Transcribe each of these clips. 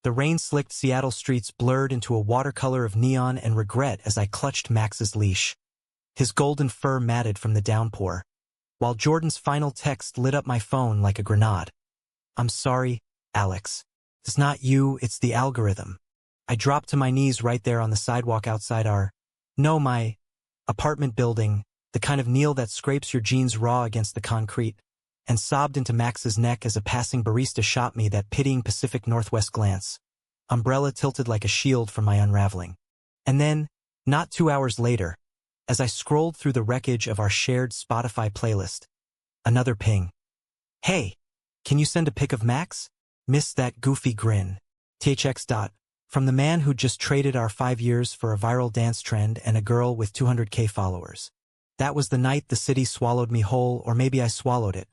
The rain-slicked Seattle streets blurred into a watercolor of neon and regret as I clutched Max's leash. His golden fur matted from the downpour, while Jordan's final text lit up my phone like a grenade. "I'm sorry, Alex. It's not you, it's the algorithm." I dropped to my knees right there on the sidewalk outside my apartment building, the kind of kneel that scrapes your jeans raw against the concrete, and sobbed into Max's neck as a passing barista shot me that pitying Pacific Northwest glance, umbrella tilted like a shield from my unraveling. And then, not 2 hours later, as I scrolled through the wreckage of our shared Spotify playlist, another ping. "Hey, can you send a pic of Max? Missed that goofy grin. THX. From the man who just traded our 5 years for a viral dance trend and a girl with 200K followers. That was the night the city swallowed me whole, or maybe I swallowed it,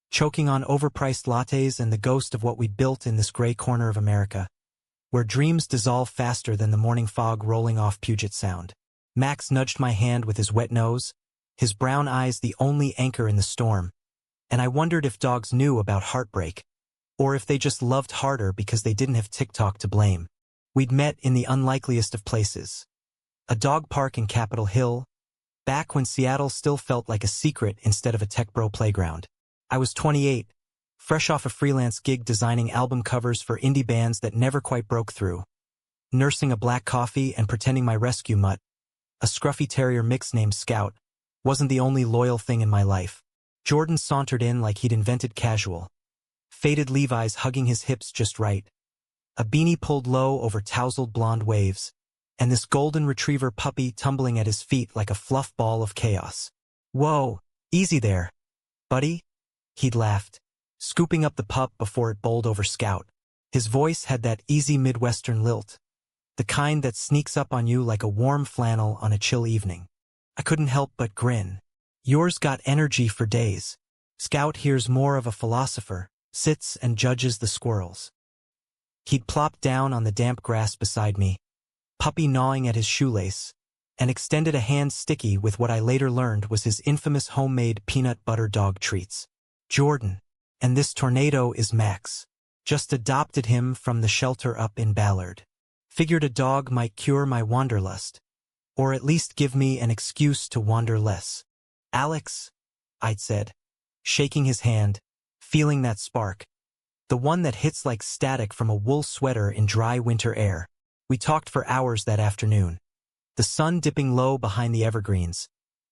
choking on overpriced lattes and the ghost of what we'd built in this gray corner of America, where dreams dissolve faster than the morning fog rolling off Puget Sound." Max nudged my hand with his wet nose, his brown eyes the only anchor in the storm, and I wondered if dogs knew about heartbreak, or if they just loved harder because they didn't have TikTok to blame. We'd met in the unlikeliest of places. A dog park in Capitol Hill, back when Seattle still felt like a secret instead of a tech bro playground. I was 28, fresh off a freelance gig designing album covers for indie bands that never quite broke through, nursing a black coffee and pretending my rescue mutt, a scruffy terrier mix named Scout, wasn't the only loyal thing in my life. Jordan sauntered in like he'd invented casual, faded Levi's hugging his hips just right, a beanie pulled low over tousled blonde waves, and this golden retriever puppy tumbling at his feet like a fluff ball of chaos. "Whoa, easy there, buddy," he'd laughed, scooping up the pup before it bowled over Scout. His voice had that easy Midwestern lilt, the kind that sneaks up on you like a warm flannel on a chill evening. I couldn't help but grin. "Yours got energy for days." Scout here's more of a philosopher, sits and judges the squirrels. He'd plopped down on the damp grass beside me, puppy gnawing at his shoelace, and extended a hand sticky with what I later learned was his infamous homemade peanut butter dog treats. "Jordan, and this tornado is Max. Just adopted him from the shelter up in Ballard. Figured a dog might cure my wanderlust, or at least give me an excuse to wander less." "Alex," I'd said, shaking his hand, feeling that spark, the one that hits like static from a wool sweater in dry winter air. We talked for hours that afternoon, the sun dipping low behind the evergreens,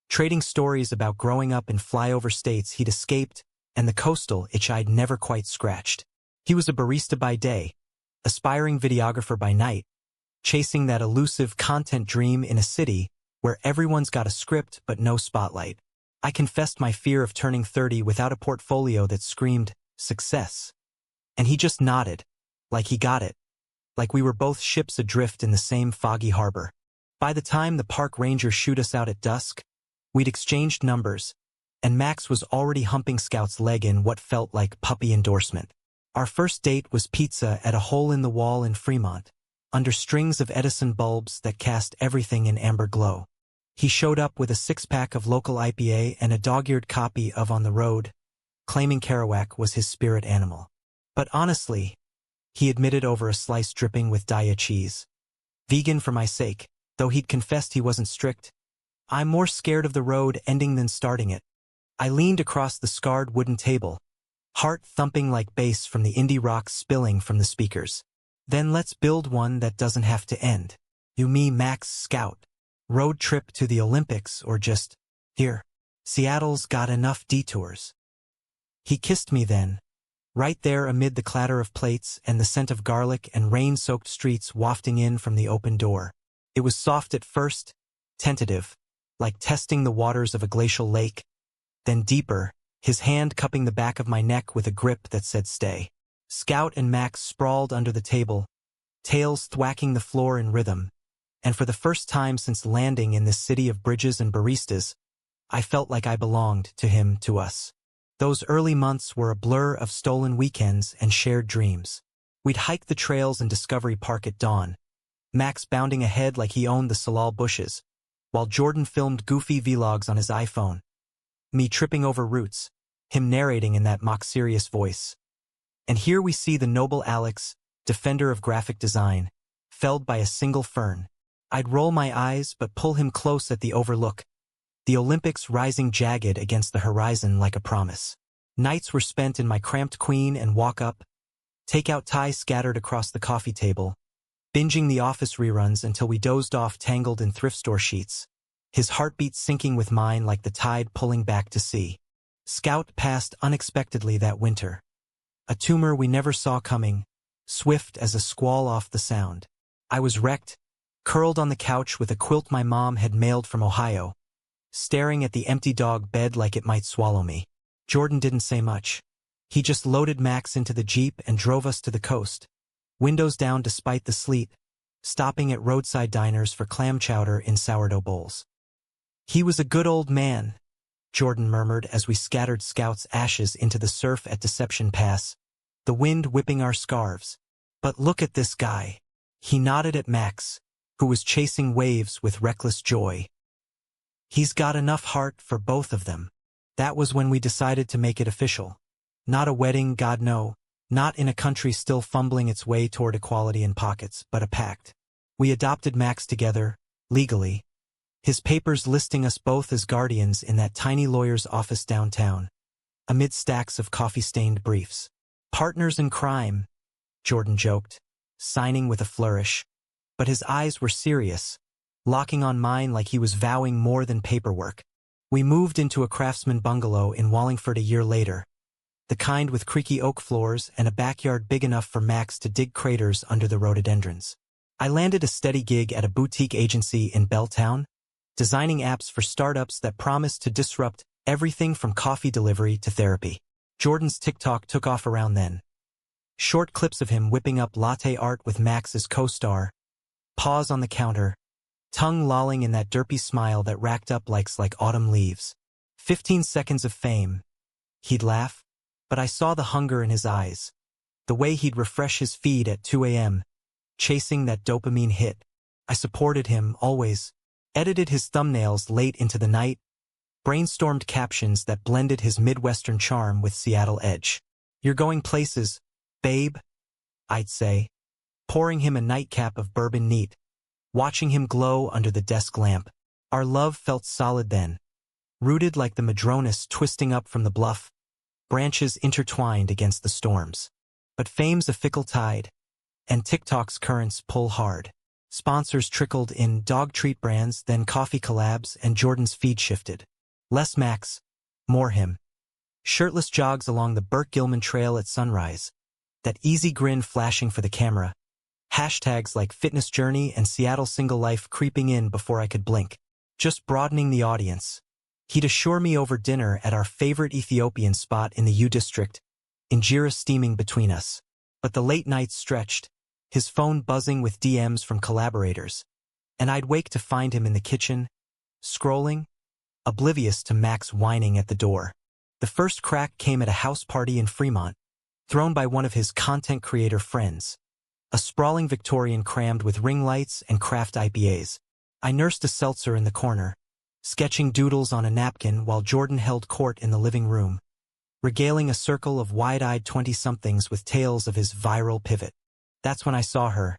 trading stories about growing up in flyover states he'd escaped and the coastal itch I'd never quite scratched. He was a barista by day, aspiring videographer by night, chasing that elusive content dream in a city where everyone's got a script but no spotlight. I confessed my fear of turning 30 without a portfolio that screamed success. And he just nodded, like he got it, like we were both ships adrift in the same foggy harbor. By the time the park ranger shooed us out at dusk, we'd exchanged numbers, and Max was already humping Scout's leg in what felt like puppy endorsement. Our first date was pizza at a hole-in-the-wall in Fremont, under strings of Edison bulbs that cast everything in amber glow. He showed up with a six-pack of local IPA and a dog-eared copy of On the Road, claiming Kerouac was his spirit animal. But honestly, he admitted over a slice dripping with Daya cheese. Vegan for my sake, though he'd confessed he wasn't strict. I'm more scared of the road ending than starting it. I leaned across the scarred wooden table, heart thumping like bass from the indie rock spilling from the speakers. "Then let's build one that doesn't have to end. You, me, Max, Scout. Road trip to the Olympics or just, here, Seattle's got enough detours." He kissed me then, right there amid the clatter of plates and the scent of garlic and rain-soaked streets wafting in from the open door. It was soft at first, tentative, like testing the waters of a glacial lake, then deeper, his hand cupping the back of my neck with a grip that said stay. Scout and Max sprawled under the table, tails thwacking the floor in rhythm, and for the first time since landing in this city of bridges and baristas, I felt like I belonged to him, to us. Those early months were a blur of stolen weekends and shared dreams. We'd hike the trails in Discovery Park at dawn, Max bounding ahead like he owned the salal bushes, while Jordan filmed goofy vlogs on his iPhone. Me tripping over roots, him narrating in that mock-serious voice. And here we see the noble Alex, defender of graphic design, felled by a single fern. I'd roll my eyes but pull him close at the overlook, the Olympics rising jagged against the horizon like a promise. Nights were spent in my cramped queen and walk-up, take-out tie scattered across the coffee table, binging the Office reruns until we dozed off tangled in thrift store sheets, his heartbeat syncing with mine like the tide pulling back to sea. Scout passed unexpectedly that winter. A tumor we never saw coming, swift as a squall off the Sound. I was wrecked, curled on the couch with a quilt my mom had mailed from Ohio, staring at the empty dog bed like it might swallow me. Jordan didn't say much. He just loaded Max into the Jeep and drove us to the coast, windows down despite the sleet, stopping at roadside diners for clam chowder in sourdough bowls. "He was a good old man," Jordan murmured as we scattered Scout's ashes into the surf at Deception Pass, the wind whipping our scarves. "But look at this guy." He nodded at Max, who was chasing waves with reckless joy. "He's got enough heart for both of them." That was when we decided to make it official. Not a wedding, God no, not in a country still fumbling its way toward equality in pockets, but a pact. We adopted Max together, legally, his papers listing us both as guardians in that tiny lawyer's office downtown, amid stacks of coffee-stained briefs. "Partners in crime," Jordan joked, signing with a flourish. But his eyes were serious, locking on mine like he was vowing more than paperwork. We moved into a craftsman bungalow in Wallingford a year later, the kind with creaky oak floors and a backyard big enough for Max to dig craters under the rhododendrons. I landed a steady gig at a boutique agency in Belltown, designing apps for startups that promised to disrupt everything from coffee delivery to therapy. Jordan's TikTok took off around then. Short clips of him whipping up latte art with Max as co-star, paws on the counter, tongue lolling in that derpy smile that racked up likes like autumn leaves. 15 seconds of fame. He'd laugh, but I saw the hunger in his eyes, the way he'd refresh his feed at 2 a.m., chasing that dopamine hit. I supported him, always, edited his thumbnails late into the night, brainstormed captions that blended his Midwestern charm with Seattle edge. "You're going places, babe," I'd say, pouring him a nightcap of bourbon neat, watching him glow under the desk lamp. Our love felt solid then, rooted like the madronas twisting up from the bluff, branches intertwined against the storms. But fame's a fickle tide, and TikTok's currents pull hard. Sponsors trickled in, dog treat brands, then coffee collabs, and Jordan's feed shifted. Less Max, more him. Shirtless jogs along the Burke-Gilman Trail at sunrise, that easy grin flashing for the camera. Hashtags like Fitness Journey and Seattle Single Life creeping in before I could blink, just broadening the audience. He'd assure me over dinner at our favorite Ethiopian spot in the U District, injera steaming between us. But the late nights stretched, his phone buzzing with DMs from collaborators, and I'd wake to find him in the kitchen, scrolling, oblivious to Max whining at the door. The first crack came at a house party in Fremont, thrown by one of his content creator friends, a sprawling Victorian crammed with ring lights and craft IPAs. I nursed a seltzer in the corner, sketching doodles on a napkin while Jordan held court in the living room, regaling a circle of wide-eyed 20-somethings with tales of his viral pivot. That's when I saw her,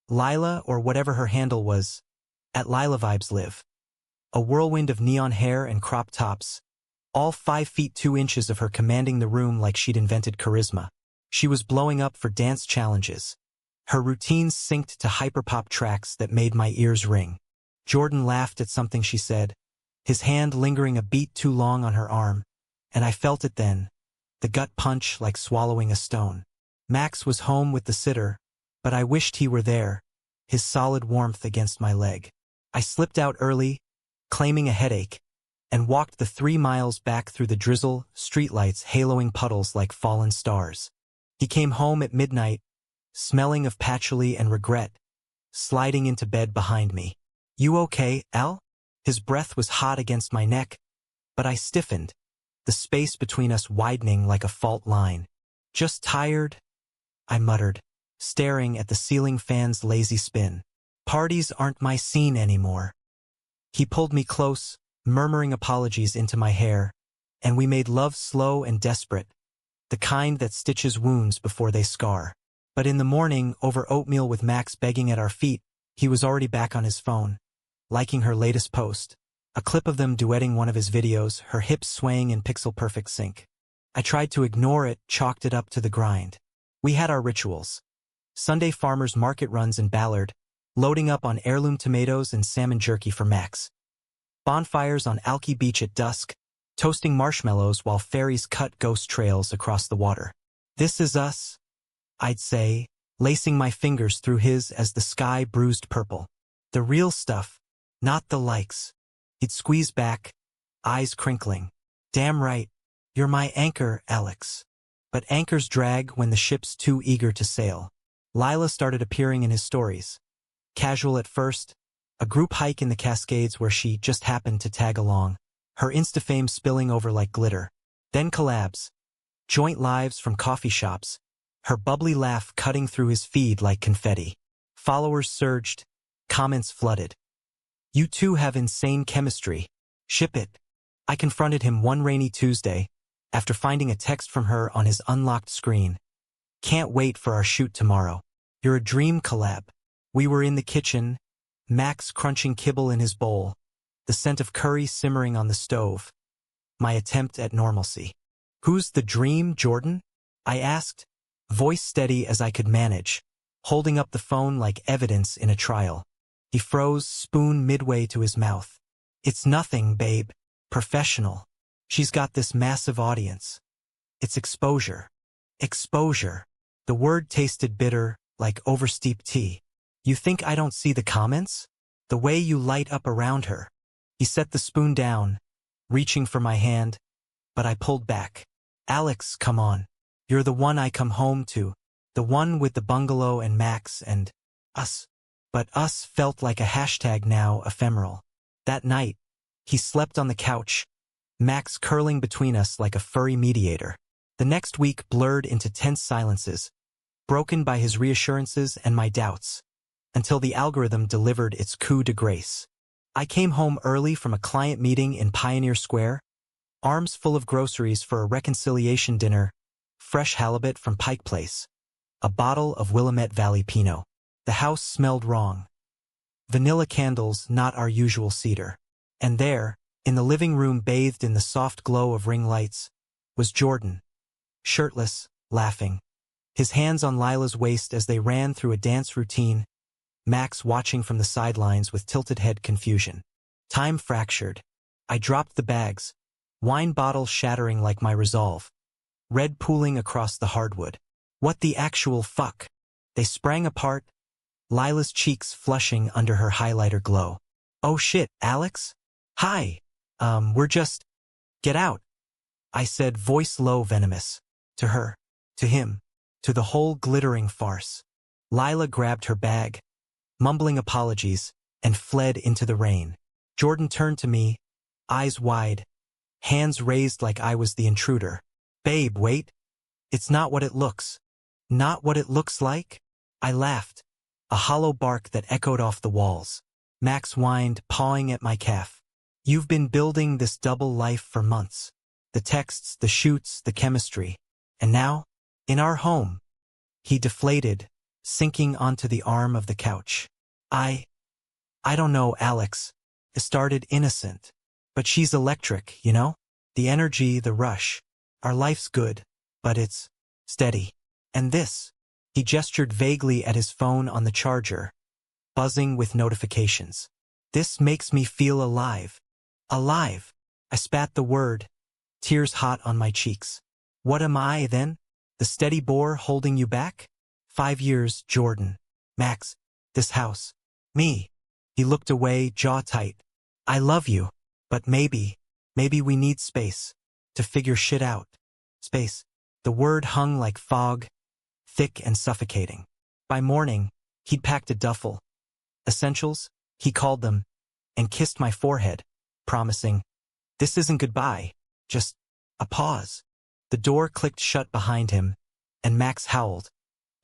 Lila or whatever her handle was, at Lila Vibes Live. A whirlwind of neon hair and crop tops, all 5 feet 2 inches of her commanding the room like she'd invented charisma. She was blowing up for dance challenges, her routines synced to hyperpop tracks that made my ears ring. Jordan laughed at something she said, his hand lingering a beat too long on her arm, and I felt it then, the gut punch like swallowing a stone. Max was home with the sitter, but I wished he were there, his solid warmth against my leg. I slipped out early, claiming a headache, and walked the 3 miles back through the drizzle, streetlights haloing puddles like fallen stars. He came home at midnight, smelling of patchouli and regret, sliding into bed behind me. "You okay, Al?" His breath was hot against my neck, but I stiffened, the space between us widening like a fault line. "Just tired," I muttered, staring at the ceiling fan's lazy spin. "Parties aren't my scene anymore." He pulled me close, murmuring apologies into my hair, and we made love slow and desperate, the kind that stitches wounds before they scar. But in the morning, over oatmeal with Max begging at our feet, he was already back on his phone, liking her latest post. A clip of them duetting one of his videos, her hips swaying in pixel-perfect sync. I tried to ignore it, chalked it up to the grind. We had our rituals. Sunday farmers market runs in Ballard, loading up on heirloom tomatoes and salmon jerky for Max. Bonfires on Alki Beach at dusk, toasting marshmallows while ferries cut ghost trails across the water. This is us, I'd say, lacing my fingers through his as the sky bruised purple. The real stuff, not the likes. He'd squeeze back, eyes crinkling. Damn right, you're my anchor, Alex. But anchors drag when the ship's too eager to sail. Lila started appearing in his stories. Casual at first, a group hike in the Cascades where she just happened to tag along, her Insta-fame spilling over like glitter. Then collabs, joint lives from coffee shops, her bubbly laugh cutting through his feed like confetti. Followers surged, comments flooded. You two have insane chemistry. Ship it. I confronted him one rainy Tuesday, after finding a text from her on his unlocked screen. Can't wait for our shoot tomorrow. You're a dream collab. We were in the kitchen, Max crunching kibble in his bowl, the scent of curry simmering on the stove. My attempt at normalcy. Who's the dream, Jordan? I asked, voice steady as I could manage, holding up the phone like evidence in a trial. He froze, spoon midway to his mouth. It's nothing, babe. Professional. She's got this massive audience. It's exposure. Exposure. The word tasted bitter, like oversteeped tea. You think I don't see the comments? The way you light up around her. He set the spoon down, reaching for my hand, but I pulled back. Alex, come on. You're the one I come home to. The one with the bungalow and Max and us. But us felt like a hashtag now ephemeral. That night, he slept on the couch, Max curling between us like a furry mediator. The next week blurred into tense silences, broken by his reassurances and my doubts, until the algorithm delivered its coup de grace. I came home early from a client meeting in Pioneer Square, arms full of groceries for a reconciliation dinner, fresh halibut from Pike Place, a bottle of Willamette Valley Pinot. The house smelled wrong. Vanilla candles, not our usual cedar. And there, in the living room bathed in the soft glow of ring lights, was Jordan, shirtless, laughing, his hands on Lila's waist as they ran through a dance routine, Max watching from the sidelines with tilted head confusion. Time fractured. I dropped the bags, wine bottle shattering like my resolve, red pooling across the hardwood. What the actual fuck? They sprang apart, Lila's cheeks flushing under her highlighter glow. Oh shit, Alex? Hi. We're just... Get out. I said, voice low venomous. To her. To him. To the whole glittering farce. Lila grabbed her bag, mumbling apologies, and fled into the rain. Jordan turned to me, eyes wide, hands raised like I was the intruder. Babe, wait. It's not what it looks. Not what it looks like? I laughed, a hollow bark that echoed off the walls. Max whined, pawing at my calf. You've been building this double life for months. The texts, the shoots, the chemistry. And now, in our home. He deflated, sinking onto the arm of the couch. I don't know, Alex. It started innocent. But she's electric, you know? The energy, the rush. Our life's good, but it's steady. And this. He gestured vaguely at his phone on the charger, buzzing with notifications. This makes me feel alive. Alive. I spat the word, tears hot on my cheeks. What am I, then? The steady bore holding you back? 5 years, Jordan. Max. This house. Me. He looked away, jaw tight. I love you. But maybe we need space. To figure shit out. Space. The word hung like fog, thick and suffocating. By morning, he'd packed a duffel. Essentials, he called them, and kissed my forehead, promising, this isn't goodbye, just a pause. The door clicked shut behind him, and Max howled,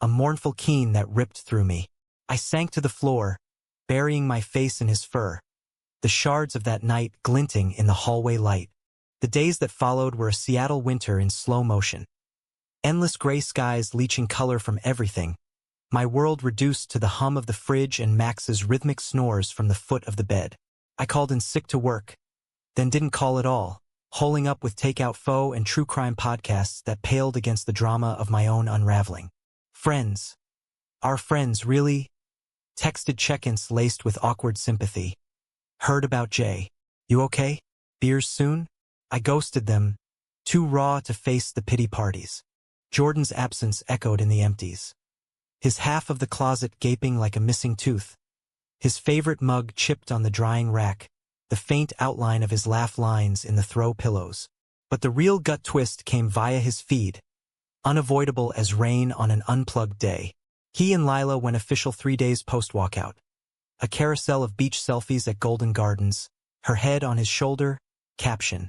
a mournful keen that ripped through me. I sank to the floor, burying my face in his fur, the shards of that night glinting in the hallway light. The days that followed were a Seattle winter in slow motion. Endless gray skies leaching color from everything. My world reduced to the hum of the fridge and Max's rhythmic snores from the foot of the bed. I called in sick to work, then didn't call at all, holing up with takeout pho and true crime podcasts that paled against the drama of my own unraveling. Friends. Our friends, really? Texted check-ins laced with awkward sympathy. Heard about Jay. You okay? Beers soon? I ghosted them, too raw to face the pity parties. Jordan's absence echoed in the empties. His half of the closet gaping like a missing tooth. His favorite mug chipped on the drying rack, the faint outline of his laugh lines in the throw pillows. But the real gut twist came via his feed, unavoidable as rain on an unplugged day. He and Lila went official 3 days post-walkout. A carousel of beach selfies at Golden Gardens, her head on his shoulder, caption.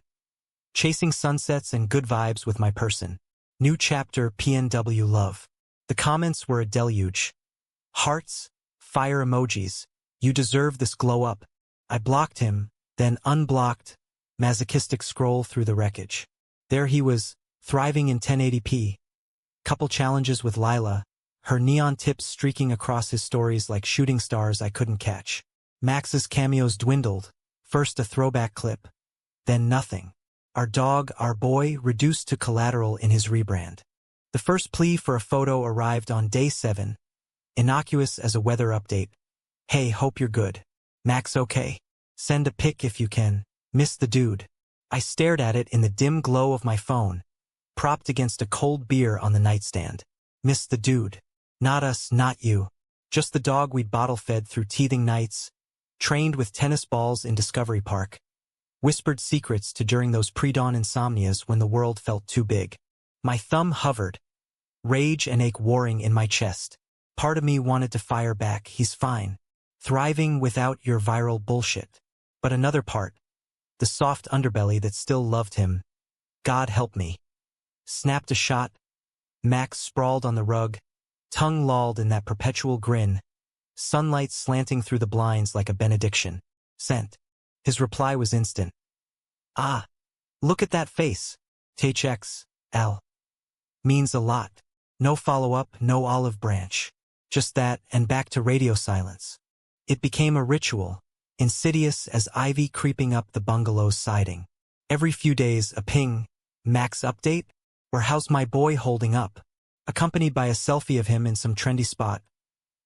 Chasing sunsets and good vibes with my person. New chapter PNW love. The comments were a deluge. Hearts, fire emojis. You deserve this glow up. I blocked him, then unblocked, masochistic scroll through the wreckage. There he was, thriving in 1080p. Couple challenges with Lila, her neon tips streaking across his stories like shooting stars I couldn't catch. Max's cameos dwindled, first a throwback clip, then nothing. Our dog, our boy, reduced to collateral in his rebrand. The first plea for a photo arrived on day 7, innocuous as a weather update. Hey, hope you're good. Max okay? Send a pic if you can. Miss the dude. I stared at it in the dim glow of my phone, propped against a cold beer on the nightstand. Miss the dude. Not us, not you. Just the dog we'd bottle-fed through teething nights, trained with tennis balls in Discovery Park. Whispered secrets to during those pre-dawn insomnias when the world felt too big. My thumb hovered, rage and ache warring in my chest. Part of me wanted to fire back, he's fine, thriving without your viral bullshit. But another part, the soft underbelly that still loved him, God help me. Snapped a shot. Max sprawled on the rug, tongue lolled in that perpetual grin, sunlight slanting through the blinds like a benediction. Sent. His reply was instant. Ah, look at that face. THX-L. Means a lot. No follow-up, no olive branch. Just that, and back to radio silence. It became a ritual, insidious as ivy creeping up the bungalow's siding. Every few days, a ping, Max update, or how's my boy holding up? Accompanied by a selfie of him in some trendy spot.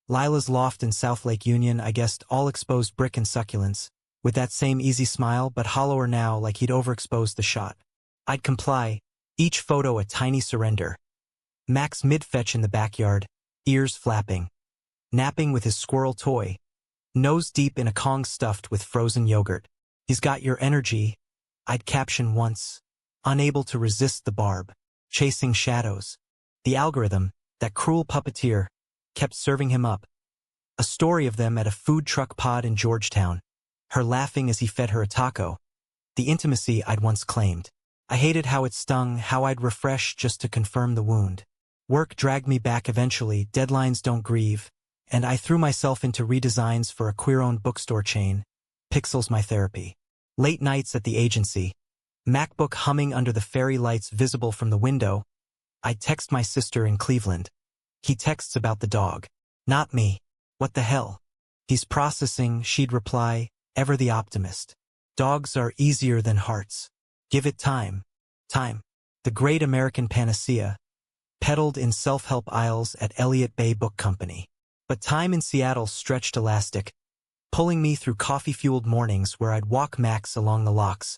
Lila's loft in South Lake Union, I guessed all exposed brick and succulents, with that same easy smile but hollower now like he'd overexposed the shot. I'd comply, each photo a tiny surrender. Max mid-fetch in the backyard, ears flapping. Napping with his squirrel toy. Nose deep in a Kong stuffed with frozen yogurt. He's got your energy, I'd caption once. Unable to resist the barb. Chasing shadows. The algorithm, that cruel puppeteer, kept serving him up. A story of them at a food truck pod in Georgetown. Her laughing as he fed her a taco. The intimacy I'd once claimed. I hated how it stung, how I'd refresh just to confirm the wound. Work dragged me back eventually, deadlines don't grieve, and I threw myself into redesigns for a queer-owned bookstore chain. Pixels my therapy. Late nights at the agency. MacBook humming under the fairy lights visible from the window. I'd text my sister in Cleveland. He texts about the dog. Not me. What the hell? He's processing, she'd reply, ever the optimist. Dogs are easier than hearts. Give it time. Time. The great American panacea. Peddled in self-help aisles at Elliott Bay Book Company. But time in Seattle stretched elastic, pulling me through coffee-fueled mornings where I'd walk Max along the locks,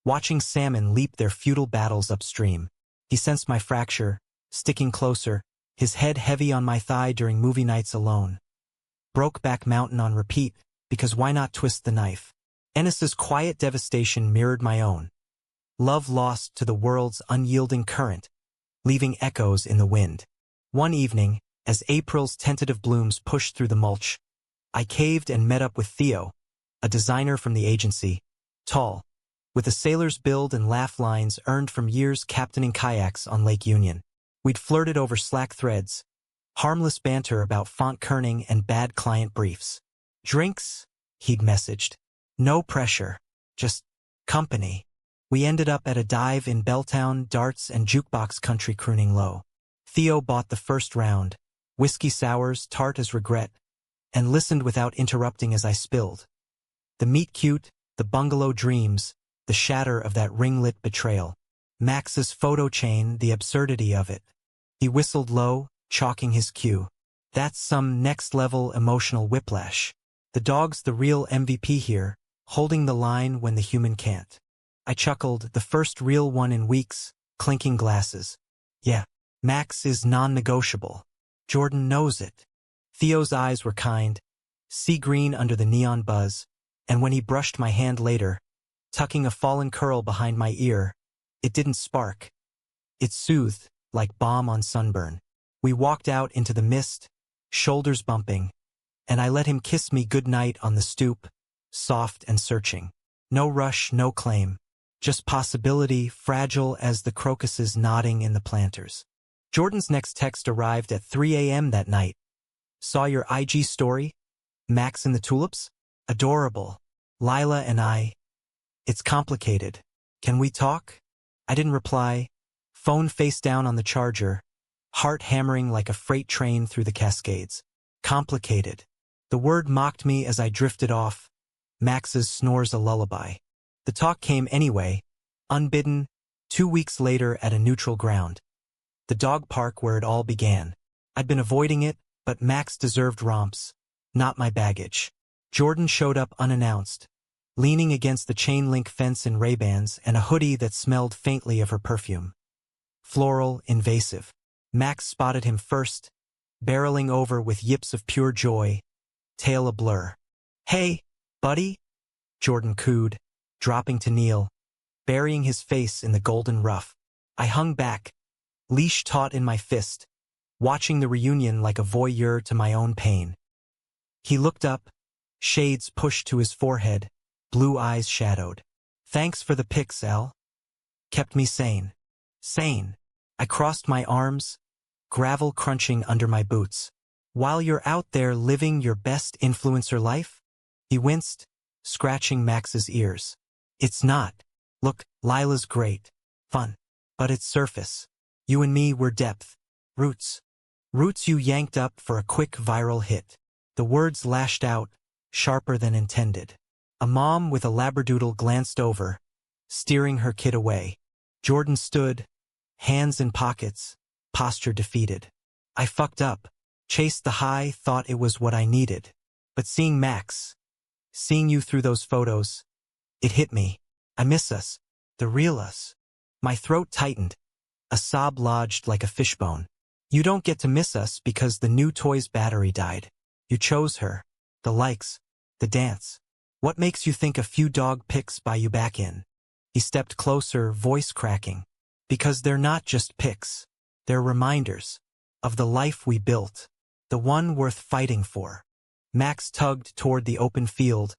watching salmon leap their futile battles upstream. He sensed my fracture, sticking closer, his head heavy on my thigh during movie nights alone. Brokeback Mountain on repeat, because why not twist the knife? Ennis's quiet devastation mirrored my own. Love lost to the world's unyielding current, leaving echoes in the wind. One evening, as April's tentative blooms pushed through the mulch, I caved and met up with Theo, a designer from the agency, tall, with a sailor's build and laugh lines earned from years captaining kayaks on Lake Union. We'd flirted over Slack threads, harmless banter about font kerning and bad client briefs. Drinks? He'd messaged. No pressure, just company. We ended up at a dive in Belltown, darts and jukebox country crooning low. Theo bought the first round, whiskey sours, tart as regret, and listened without interrupting as I spilled. The meet cute, the bungalow dreams, the shatter of that ring-lit betrayal. Max's photo chain, the absurdity of it. He whistled low, chalking his cue. That's some next-level emotional whiplash. The dog's the real MVP here, holding the line when the human can't. I chuckled, the first real one in weeks, clinking glasses. Yeah, Max is non-negotiable. Jordan knows it. Theo's eyes were kind, sea green under the neon buzz, and when he brushed my hand later, tucking a fallen curl behind my ear, it didn't spark. It soothed, like balm on sunburn. We walked out into the mist, shoulders bumping, and I let him kiss me goodnight on the stoop, soft and searching. No rush, no claim. Just possibility, fragile as the crocuses nodding in the planters. Jordan's next text arrived at 3 a.m. that night. Saw your IG story? Max in the tulips? Adorable. Lila and I. It's complicated. Can we talk? I didn't reply. Phone face down on the charger. Heart hammering like a freight train through the Cascades. Complicated. The word mocked me as I drifted off. Max's snores a lullaby. The talk came anyway, unbidden, 2 weeks later at a neutral ground. The dog park where it all began. I'd been avoiding it, but Max deserved romps, not my baggage. Jordan showed up unannounced, leaning against the chain-link fence in Ray-Bans and a hoodie that smelled faintly of her perfume. Floral, invasive. Max spotted him first, barreling over with yips of pure joy, tail a blur. Hey, buddy? Jordan cooed, dropping to kneel, burying his face in the golden ruff. I hung back, leash taut in my fist, watching the reunion like a voyeur to my own pain. He looked up, shades pushed to his forehead, blue eyes shadowed. Thanks for the pics, Al. Kept me sane. Sane. I crossed my arms, gravel crunching under my boots. While you're out there living your best influencer life? He winced, scratching Max's ears. It's not. Look, Lila's great. Fun. But it's surface. You and me were depth. Roots. Roots you yanked up for a quick viral hit. The words lashed out, sharper than intended. A mom with a labradoodle glanced over, steering her kid away. Jordan stood, hands in pockets, posture defeated. I fucked up, chased the high, thought it was what I needed. But seeing Max, seeing you through those photos, it hit me. I miss us, the real us. My throat tightened, a sob lodged like a fishbone. You don't get to miss us because the new toy's battery died. You chose her, the likes, the dance. What makes you think a few dog pics buy you back in? He stepped closer, voice cracking. Because they're not just pics. They're reminders of the life we built, the one worth fighting for. Max tugged toward the open field,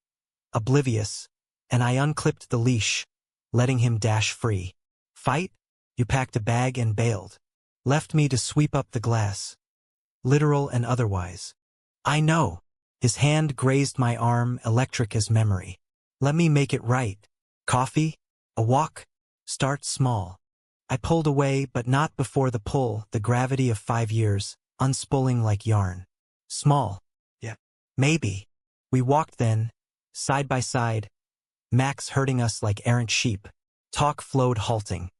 oblivious, and I unclipped the leash, letting him dash free. Fight? You packed a bag and bailed. Left me to sweep up the glass. Literal and otherwise. I know. His hand grazed my arm, electric as memory. Let me make it right. Coffee? A walk? Start small. I pulled away, but not before the pull, the gravity of 5 years, unspooling like yarn. Small. Yeah. Maybe. We walked then, side by side, Max herding us like errant sheep. Talk flowed halting.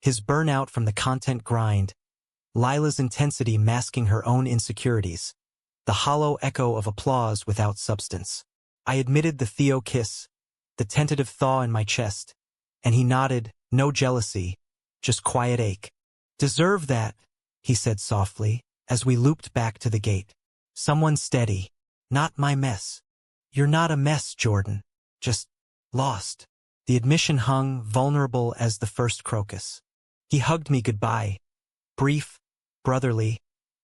His burnout from the content grind, Lila's intensity masking her own insecurities, the hollow echo of applause without substance. I admitted the Theo kiss, the tentative thaw in my chest, and he nodded, no jealousy, just quiet ache. Deserve that, he said softly, as we looped back to the gate. Someone steady, not my mess. You're not a mess, Jordan, just lost. The admission hung, vulnerable as the first crocus. He hugged me goodbye, brief, brotherly,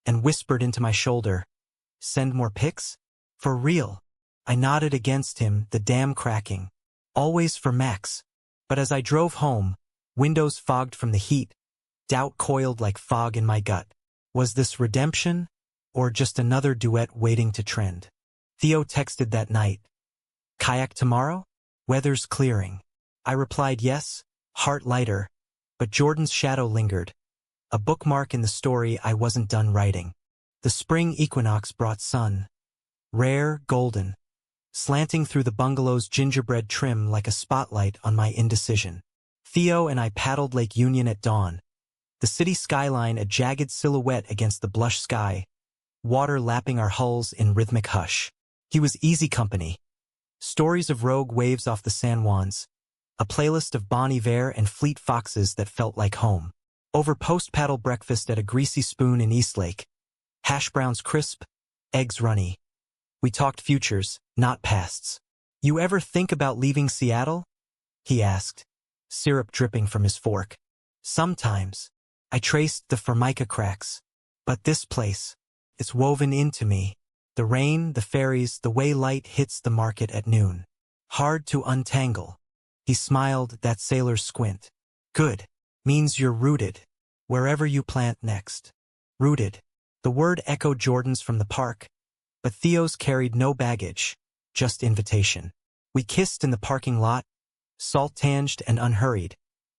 and whispered into my shoulder, "Send more pics? For real?" I nodded against him, the dam cracking. Always for Max. But as I drove home, windows fogged from the heat, doubt coiled like fog in my gut. Was this redemption, or just another duet waiting to trend? Theo texted that night. Kayak tomorrow? Weather's clearing. I replied yes, heart lighter, but Jordan's shadow lingered, a bookmark in the story I wasn't done writing. The spring equinox brought sun, rare, golden, slanting through the bungalow's gingerbread trim like a spotlight on my indecision. Theo and I paddled Lake Union at dawn, the city skyline a jagged silhouette against the blush sky, water lapping our hulls in rhythmic hush. He was easy company. Stories of rogue waves off the San Juans, a playlist of Bon Iver and Fleet Foxes that felt like home. Over post-paddle breakfast at a greasy spoon in Eastlake, hash browns crisp, eggs runny. We talked futures, not pasts. You ever think about leaving Seattle? He asked, syrup dripping from his fork. Sometimes. I traced the Formica cracks. But this place, it's woven into me. The rain, the ferries, the way light hits the market at noon. Hard to untangle. He smiled, that sailor's squint. Good. Means you're rooted. Wherever you plant next. Rooted. The word echoed Jordan's from the park, but Theo's carried no baggage, just invitation. We kissed in the parking lot, salt-tanged and unhurried,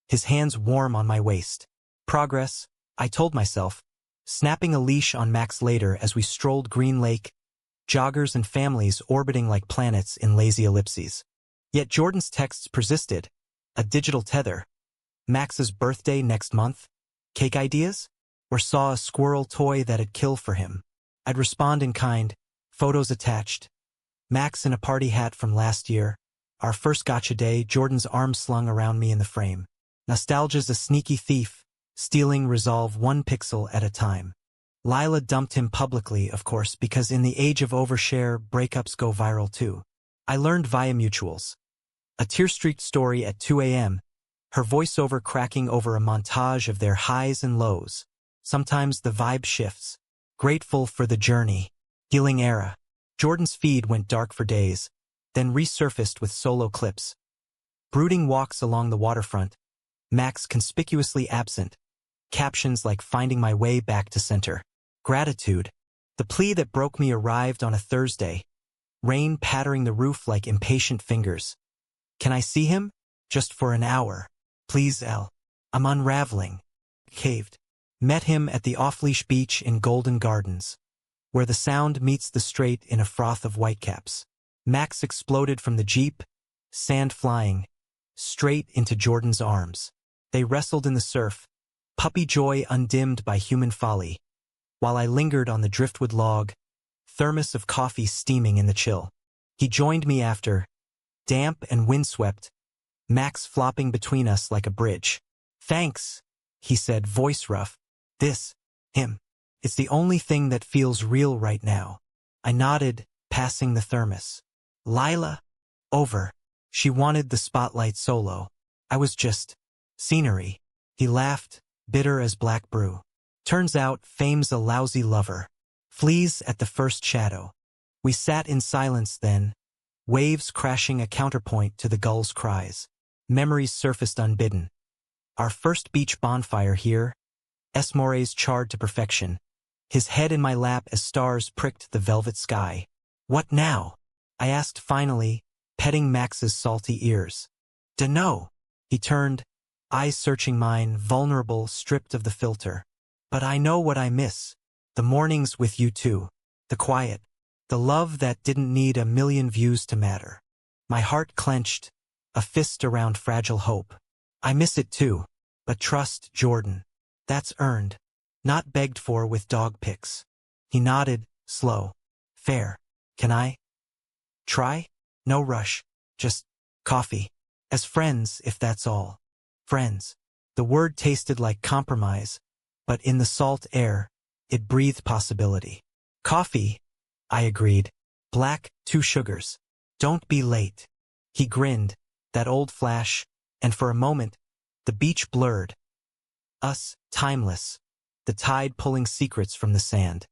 his hands warm on my waist. Progress, I told myself, snapping a leash on Max later as we strolled Green Lake, joggers and families orbiting like planets in lazy ellipses. Yet Jordan's texts persisted, a digital tether. Max's birthday next month? Cake ideas? Or saw a squirrel toy that'd kill for him? I'd respond in kind, photos attached. Max in a party hat from last year. Our first gotcha day, Jordan's arm slung around me in the frame. Nostalgia's a sneaky thief, stealing resolve one pixel at a time. Lila dumped him publicly, of course, because in the age of overshare, breakups go viral too. I learned via mutuals. A tear-streaked story at 2 a.m., her voiceover cracking over a montage of their highs and lows. Sometimes the vibe shifts. Grateful for the journey. Healing era. Jordan's feed went dark for days, then resurfaced with solo clips. Brooding walks along the waterfront. Max conspicuously absent. Captions like finding my way back to center. Gratitude. The plea that broke me arrived on a Thursday. Rain pattering the roof like impatient fingers. Can I see him? Just for an hour. Please, El. I'm unraveling. Caved. Met him at the off-leash beach in Golden Gardens, where the sound meets the strait in a froth of whitecaps. Max exploded from the Jeep, sand flying, straight into Jordan's arms. They wrestled in the surf, puppy joy undimmed by human folly, while I lingered on the driftwood log, thermos of coffee steaming in the chill. He joined me after, damp and windswept, Max flopping between us like a bridge. Thanks, he said, voice rough. Him. It's the only thing that feels real right now. I nodded, passing the thermos. Lila? Over. She wanted the spotlight solo. I was just scenery. He laughed, bitter as black brew. Turns out fame's a lousy lover. Flees at the first shadow. We sat in silence then, waves crashing a counterpoint to the gull's cries. Memories surfaced unbidden. Our first beach bonfire here, Esmores charred to perfection, his head in my lap as stars pricked the velvet sky. What now? I asked finally, petting Max's salty ears. Dunno. He turned, eyes searching mine, vulnerable, stripped of the filter. But I know what I miss. The mornings with you two. The quiet. The love that didn't need a million views to matter. My heart clenched, a fist around fragile hope. I miss it too. But trust, Jordan. That's earned, not begged for with dog pics. He nodded, slow. Fair. Can I? Try? No rush. Just coffee. As friends, if that's all. Friends. The word tasted like compromise, but in the salt air, it breathed possibility. Coffee, I agreed. Black, 2 sugars. Don't be late. He grinned, that old flash, and for a moment, the beach blurred. Us, timeless. The tide pulling secrets from the sand.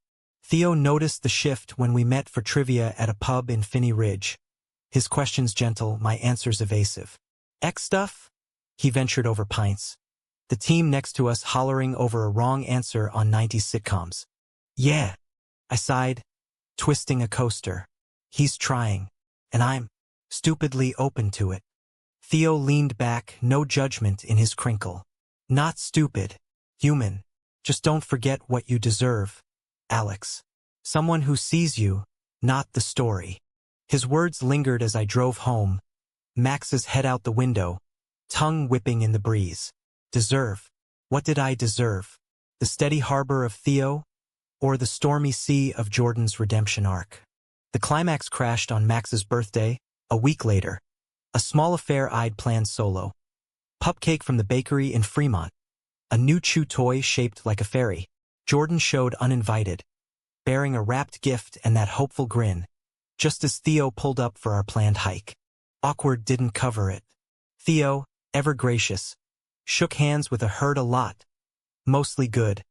Theo noticed the shift when we met for trivia at a pub in Finney Ridge. His questions gentle, my answers evasive. X stuff? He ventured over pints. The team next to us hollering over a wrong answer on 90s sitcoms. Yeah. I sighed, twisting a coaster. He's trying, and I'm stupidly open to it. Theo leaned back, no judgment in his crinkle. Not stupid. Human. Just don't forget what you deserve, Alex. Someone who sees you, not the story. His words lingered as I drove home, Max's head out the window, tongue whipping in the breeze. Deserve. What did I deserve? The steady harbor of Theo, or the stormy sea of Jordan's redemption arc? The climax crashed on Max's birthday, a week later. A small affair I'd planned solo. Pupcake from the bakery in Fremont. A new chew toy shaped like a fairy. Jordan showed uninvited, bearing a wrapped gift and that hopeful grin, just as Theo pulled up for our planned hike. Awkward didn't cover it. Theo, ever gracious, shook hands with a herd a lot. Mostly good.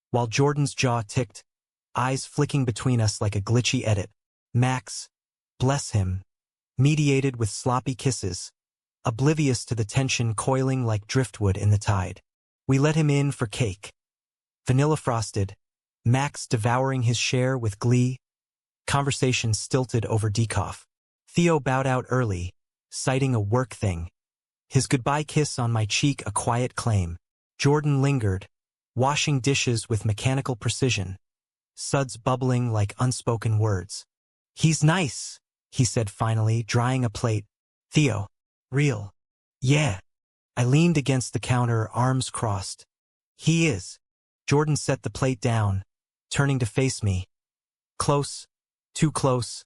While Jordan's jaw ticked, eyes flicking between us like a glitchy edit. Max, bless him, mediated with sloppy kisses, oblivious to the tension coiling like driftwood in the tide. We let him in for cake. Vanilla frosted, Max devouring his share with glee, conversation stilted over decaf. Theo bowed out early, citing a work thing. His goodbye kiss on my cheek a quiet claim. Jordan lingered, washing dishes with mechanical precision, suds bubbling like unspoken words. He's nice, he said finally, drying a plate. Theo. Real. Yeah. I leaned against the counter, arms crossed. He is. Jordan set the plate down, turning to face me. Close. Too close.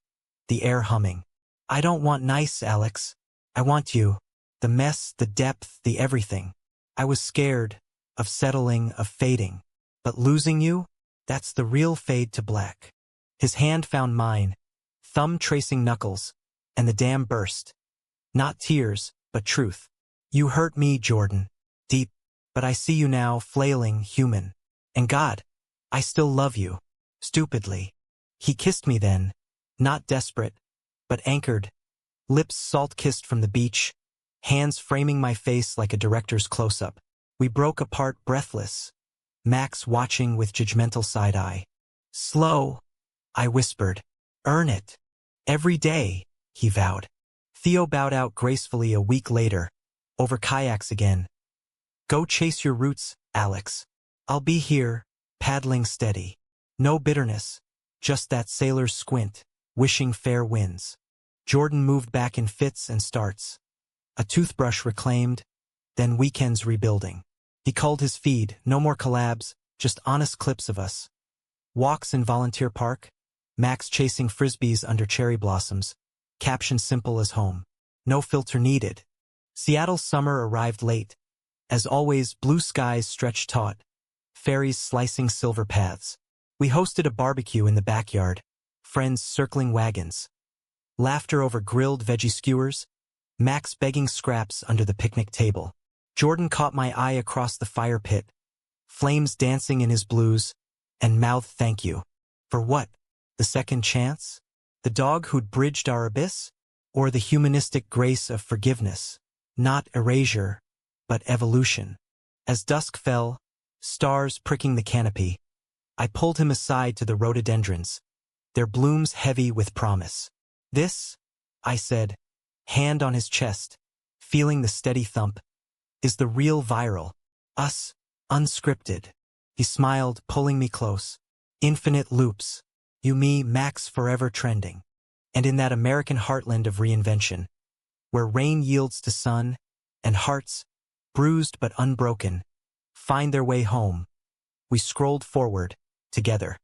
The air humming. I don't want nice, Alex. I want you. The mess, the depth, the everything. I was scared, of settling, of fading. But losing you? That's the real fade to black. His hand found mine, thumb tracing knuckles, and the dam burst. Not tears, but truth. You hurt me, Jordan. Deep. But I see you now, flailing, human. And God, I still love you. Stupidly. He kissed me then, not desperate, but anchored. Lips salt-kissed from the beach, hands framing my face like a director's close-up. We broke apart breathless, Max watching with judgmental side-eye. Slow, I whispered. Earn it. Every day, he vowed. Theo bowed out gracefully a week later, over kayaks again. Go chase your roots, Alex. I'll be here, paddling steady. No bitterness, just that sailor's squint, wishing fair winds. Jordan moved back in fits and starts. A toothbrush reclaimed, then weekends rebuilding. He culled his feed, no more collabs, just honest clips of us. Walks in Volunteer Park, Max chasing frisbees under cherry blossoms, caption simple as home. No filter needed. Seattle's summer arrived late. As always, blue skies stretched taut, ferries slicing silver paths. We hosted a barbecue in the backyard, friends circling wagons. Laughter over grilled veggie skewers, Max begging scraps under the picnic table. Jordan caught my eye across the fire pit, flames dancing in his blues, and mouthed thank you. For what? The second chance? The dog who'd bridged our abyss? Or the humanistic grace of forgiveness? Not erasure, but evolution. As dusk fell, stars pricking the canopy, I pulled him aside to the rhododendrons, their blooms heavy with promise. This, I said, hand on his chest, feeling the steady thump, is the real viral. Us, unscripted. He smiled, pulling me close. Infinite loops. You, me, Max forever trending. And in that American heartland of reinvention, where rain yields to sun, and hearts, bruised but unbroken, find their way home, we scrolled forward, together.